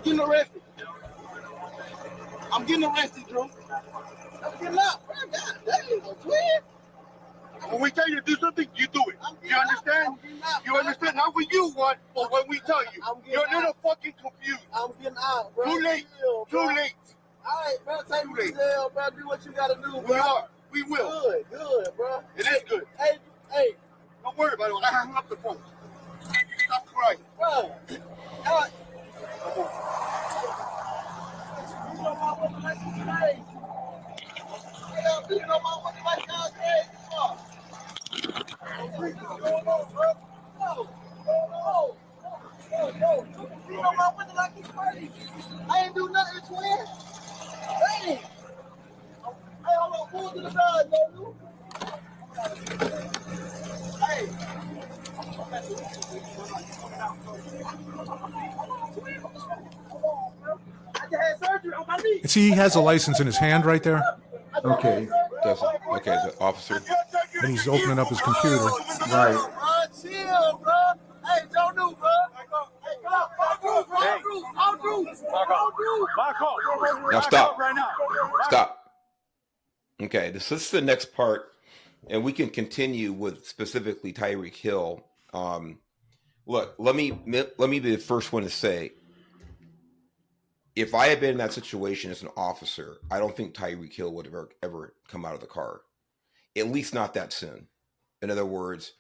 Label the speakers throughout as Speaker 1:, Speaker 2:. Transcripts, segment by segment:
Speaker 1: getting arrested. I'm getting arrested, Drew. I'm getting out. God damn, twin.
Speaker 2: When we tell you to do something, you do it. You understand? You understand? Not what you want, but what we tell you. You're a little fucking confused.
Speaker 1: I'm getting out, bro.
Speaker 2: Too late. Too late.
Speaker 1: All right, bro. Take me to jail, bro. Do what you gotta do, bro.
Speaker 2: We are. We will.
Speaker 1: Good, bro.
Speaker 2: It is good.
Speaker 1: Hey.
Speaker 2: Don't worry about it. I hung up the phone. Stop crying.
Speaker 1: Bro. You know my woman like you crazy. You know my woman like y'all crazy. What's going on, bro? No. You know my woman like you crazy. I ain't do nothing, twin. Hey, hold on. Pull to the side, though. Hey. I just had surgery on my knee.
Speaker 3: See, he has a license in his hand right there.
Speaker 4: Okay.
Speaker 5: Okay, the officer.
Speaker 3: And he's opening up his computer.
Speaker 4: Right.
Speaker 1: Chill, bro. Hey, don't do, bro.
Speaker 5: Now stop. Stop. Okay, this is the next part, and we can continue with specifically Tyreek Hill. Look, let me be the first one to say, if I had been in that situation as an officer, I don't think Tyreek Hill would have ever come out of the car, at least not that soon. In other words,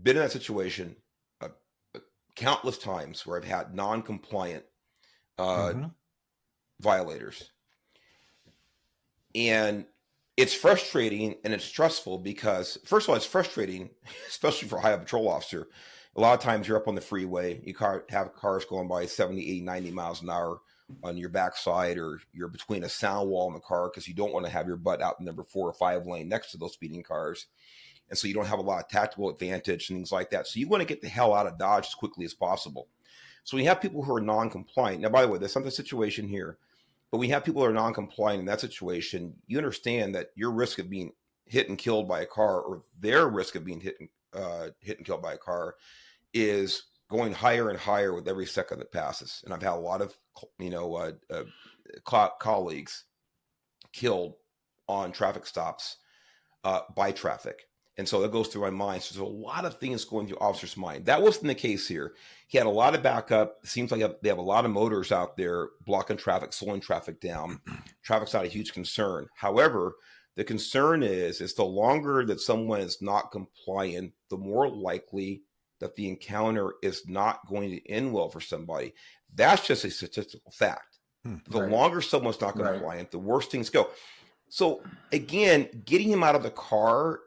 Speaker 5: been in that situation countless times where I've had non-compliant violators. And it's frustrating and it's stressful because, first of all, it's frustrating, especially for a high patrol officer. A lot of times you're up on the freeway, you have cars going by 70, 80, 90 miles an hour on your backside, or you're between a sound wall in the car because you don't want to have your butt out in number 4 or 5 lane next to those speeding cars. And so you don't have a lot of tactical advantage and things like that. So you want to get the hell out of Dodge as quickly as possible. So we have people who are non-compliant. Now, by the way, that's not the situation here, but we have people who are non-compliant in that situation. You understand that your risk of being hit and killed by a car, or their risk of being hit and killed by a car, is going higher and higher with every second that passes. And I've had a lot of, colleagues killed on traffic stops by traffic. And so that goes through my mind. So there's a lot of things going through officer's mind. That wasn't the case here. He had a lot of backup. It seems like they have a lot of motors out there blocking traffic, slowing traffic down. Traffic's not a huge concern. However, the concern is the longer that someone is not compliant, the more likely that the encounter is not going to end well for somebody. That's just a statistical fact. The longer someone's not compliant, the worse things go. So again, getting him out of the car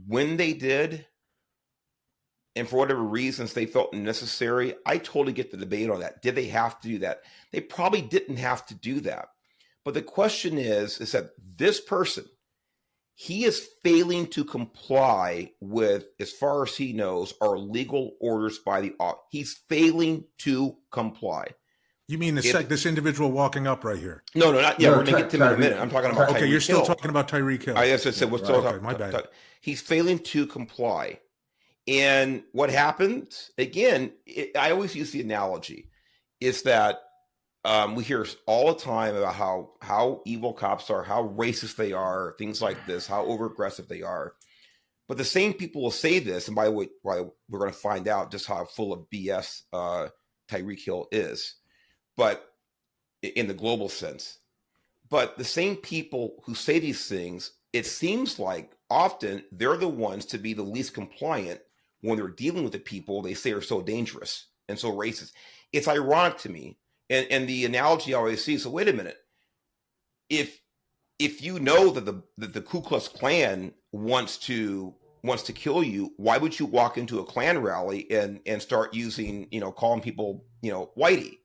Speaker 5: when they did, and for whatever reasons they felt necessary, I totally get the debate on that. Did they have to do that? They probably didn't have to do that. But the question is that this person, he is failing to comply with, as far as he knows, our legal orders by the office. He's failing to comply.
Speaker 3: You mean this individual walking up right here?
Speaker 5: No, not yet. We're going to get to him in a minute. I'm talking about Tyreek Hill.
Speaker 3: You're still talking about Tyreek Hill.
Speaker 5: I said, we're still talking.
Speaker 3: My bad.
Speaker 5: He's failing to comply. And what happened, again, I always use the analogy, is that we hear all the time about how evil cops are, how racist they are, things like this, how over-aggressive they are. But the same people will say this, and by the way, we're going to find out just how full of BS Tyreek Hill is, but in the global sense. But the same people who say these things, it seems like often they're the ones to be the least compliant when they're dealing with the people they say are so dangerous and so racist. It's ironic to me. And the analogy I always see is, so wait a minute. If you know that the Ku Klux Klan wants to kill you, why would you walk into a Klan rally and start using, calling people, whitey?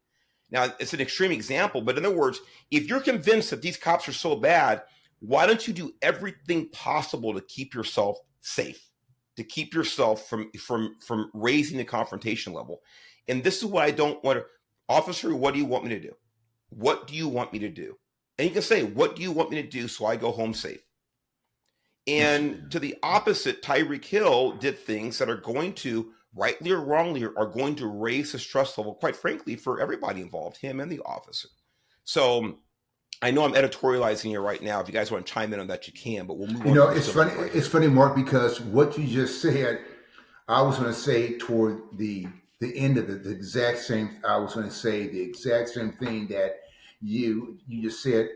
Speaker 5: Now, it's an extreme example, but in other words, if you're convinced that these cops are so bad, why don't you do everything possible to keep yourself safe, to keep yourself from raising the confrontation level? And this is what I don't want to. Officer, what do you want me to do? What do you want me to do? And you can say, what do you want me to do so I go home safe? And to the opposite, Tyreek Hill did things that are going to rightly or wrongly, are going to raise the stress level, quite frankly, for everybody involved, him and the officer. So I know I'm editorializing here right now. If you guys want to chime in on that, you can, but we'll move on.
Speaker 4: It's funny. Right, it's funny, Mark, because what you just said, I was going to say toward the end of the exact same. I was going to say the exact same thing that you just said.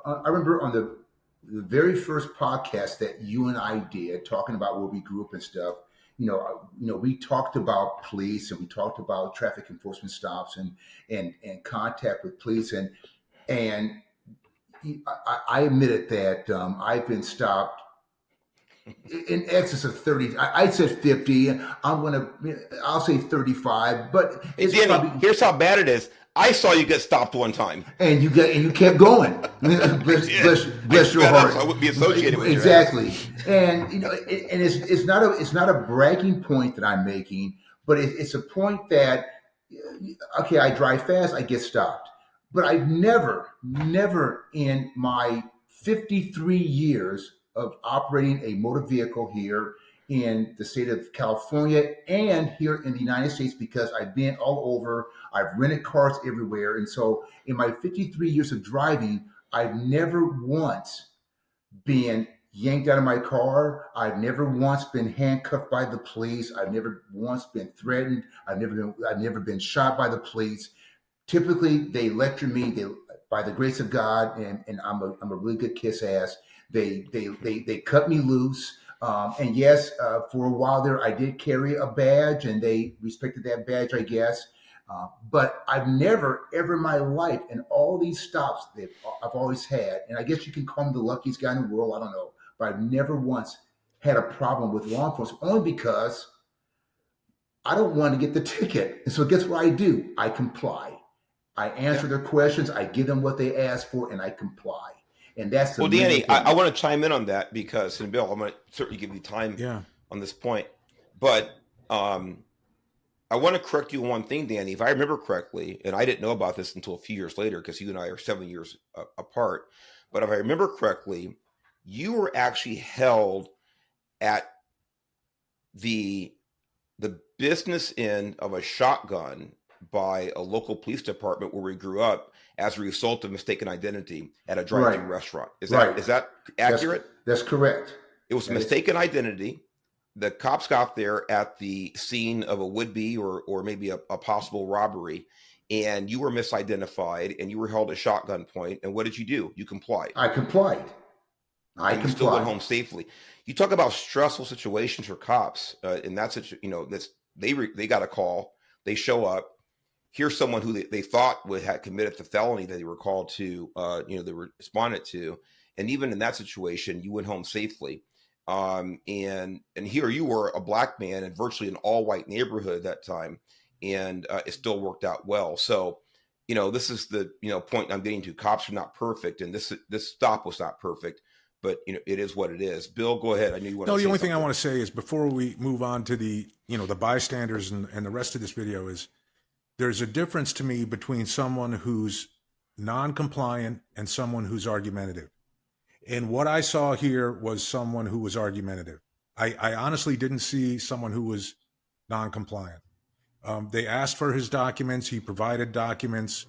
Speaker 4: I remember on the very first podcast that you and I did, talking about where we grew up and stuff. We talked about police, and we talked about traffic enforcement stops and contact with police, and I admitted that I've been stopped in excess of 30. I said 50. I'll say 35. But
Speaker 5: hey, Danny, here's how bad it is. I saw you get stopped one time,
Speaker 4: and you kept going. bless your heart.
Speaker 5: I wouldn't be associated with
Speaker 4: exactly. And it's not a bragging point that I'm making, but it's a point that okay, I drive fast, I get stopped, but I've never in my 53 years of operating a motor vehicle here in the state of California and here in the United States, because I've been all over, I've rented cars everywhere. And so in my 53 years of driving, I've never once been yanked out of my car. I've never once been handcuffed by the police. I've never once been threatened. I've never been shot by the police. Typically, they lecture me. By the grace of God, and I'm a really good kiss ass. They cut me loose. And yes, for a while there, I did carry a badge, and they respected that badge, I guess. But I've never, ever in my life, in all these stops that I've always had, and I guess you can call me the luckiest guy in the world, I don't know, but I've never once had a problem with law enforcement, only because I don't want to get the ticket. And so guess what I do? I comply. I answer their questions, I give them what they ask for, and I comply. And that's the
Speaker 5: Danny, I want to chime in on that because, and Bill, I'm going to certainly give you time on this point. But I want to correct you on one thing, Danny. If I remember correctly, and I didn't know about this until a few years later because you and I are 7 years apart. But if I remember correctly, you were actually held at the business end of a shotgun by a local police department where we grew up as a result of mistaken identity at a drive-thru restaurant. Is that accurate?
Speaker 4: That's correct.
Speaker 5: It was a mistaken identity. The cops got there at the scene of a would-be or maybe a possible robbery, and you were misidentified and you were held at shotgun point. And what did you do? You complied.
Speaker 4: I complied.
Speaker 5: You still went home safely. You talk about stressful situations for cops. In that situation, they got a call. They show up. Here's someone who they thought had committed the felony that they were called to, they were responded to. And even in that situation, you went home safely. And here you were, a black man in virtually an all-white neighborhood at that time. And it still worked out well. So, this is the, point I'm getting to. Cops are not perfect. And this stop was not perfect. But, it is what it is. Bill, go ahead. I knew you wanted to say
Speaker 3: the only
Speaker 5: something.
Speaker 3: thing I want to say is before we move on to the, the bystanders and the rest of this video is, there's a difference to me between someone who's non-compliant and someone who's argumentative. And what I saw here was someone who was argumentative. I honestly didn't see someone who was non-compliant. They asked for his documents. He provided documents.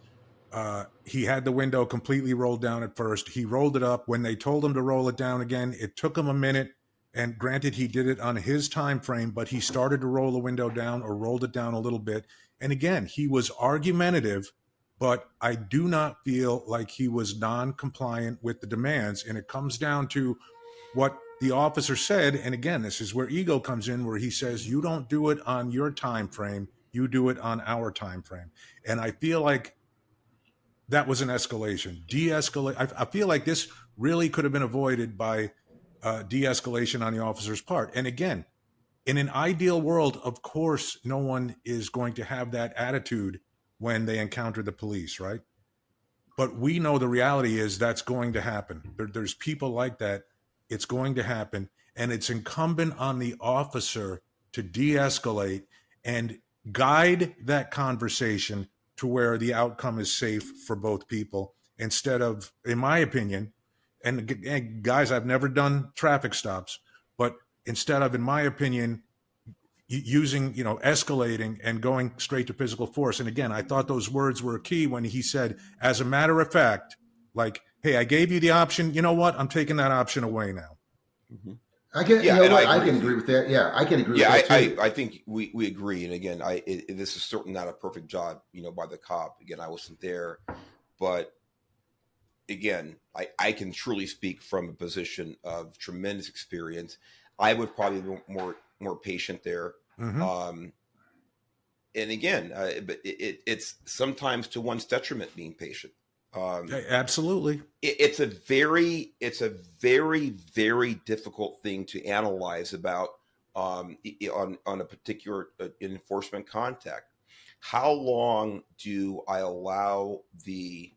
Speaker 3: He had the window completely rolled down at first. He rolled it up. When they told him to roll it down again, it took him a minute. And granted, he did it on his time frame, but he started to roll the window down or rolled it down a little bit. And again, he was argumentative, but I do not feel like he was non-compliant with the demands. And it comes down to what the officer said. And again, this is where ego comes in, where he says, you don't do it on your time frame, you do it on our time frame. And I feel like that was an escalation. De-escalate. I feel like this really could have been avoided by de-escalation on the officer's part. And again, in an ideal world, of course, no one is going to have that attitude when they encounter the police, right? But we know the reality is that's going to happen. There's people like that. It's going to happen. And it's incumbent on the officer to de-escalate and guide that conversation to where the outcome is safe for both people, instead of, in my opinion, and guys, I've never done traffic stops, but instead of, in my opinion, using, escalating and going straight to physical force. And again, I thought those words were key when he said, as a matter of fact, like, hey, I gave you the option. You know what? I'm taking that option away now.
Speaker 5: Mm-hmm.
Speaker 4: I can, I can agree with that. Yeah, I can agree with that too.
Speaker 5: I think we agree. And again, this is certainly not a perfect job, by the cop. Again, I wasn't there, but again, I can truly speak from a position of tremendous experience. I would probably be more patient there.
Speaker 3: Mm-hmm.
Speaker 5: And again, but it's sometimes to one's detriment being patient.
Speaker 3: Absolutely.
Speaker 5: It's a very, very difficult thing to analyze about on a particular enforcement contact. How long do I allow the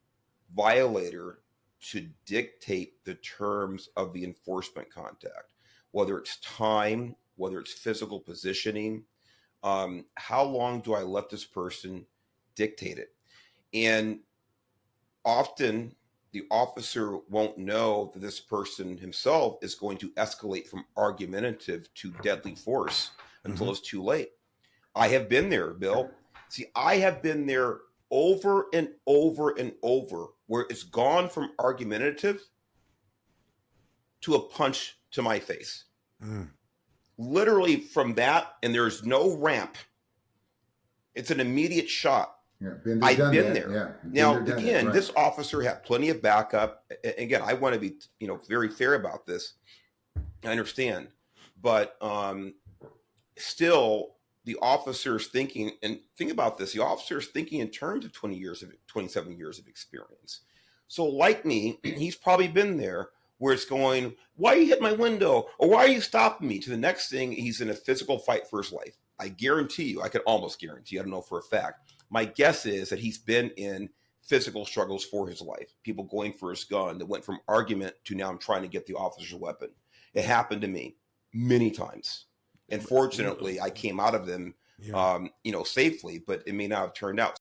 Speaker 5: violator to dictate the terms of the enforcement contact, whether it's time, whether it's physical positioning? How long do I let this person dictate it? And often the officer won't know that this person himself is going to escalate from argumentative to deadly force until it's too late. I have been there, Bill. See, I have been there over and over and over, where it's gone from argumentative to a punch to my face. Literally from that, and there's no ramp. It's an immediate shot.
Speaker 4: Yeah,
Speaker 5: I've been there.
Speaker 4: Yeah,
Speaker 5: now, again, this officer had plenty of backup. Again, I want to be, very fair about this. I understand, but still, the officer's thinking, and think about this: the officer's thinking in terms of 27 years of experience. So, like me, he's probably been there where it's going, "Why you hit my window?" or "Why are you stopping me?" To the next thing, he's in a physical fight for his life. I guarantee you, I could almost guarantee, I don't know for a fact. My guess is that he's been in physical struggles for his life. People going for his gun that went from argument to now I'm trying to get the officer's weapon. It happened to me many times. And fortunately, I came out of them, safely, but it may not have turned out.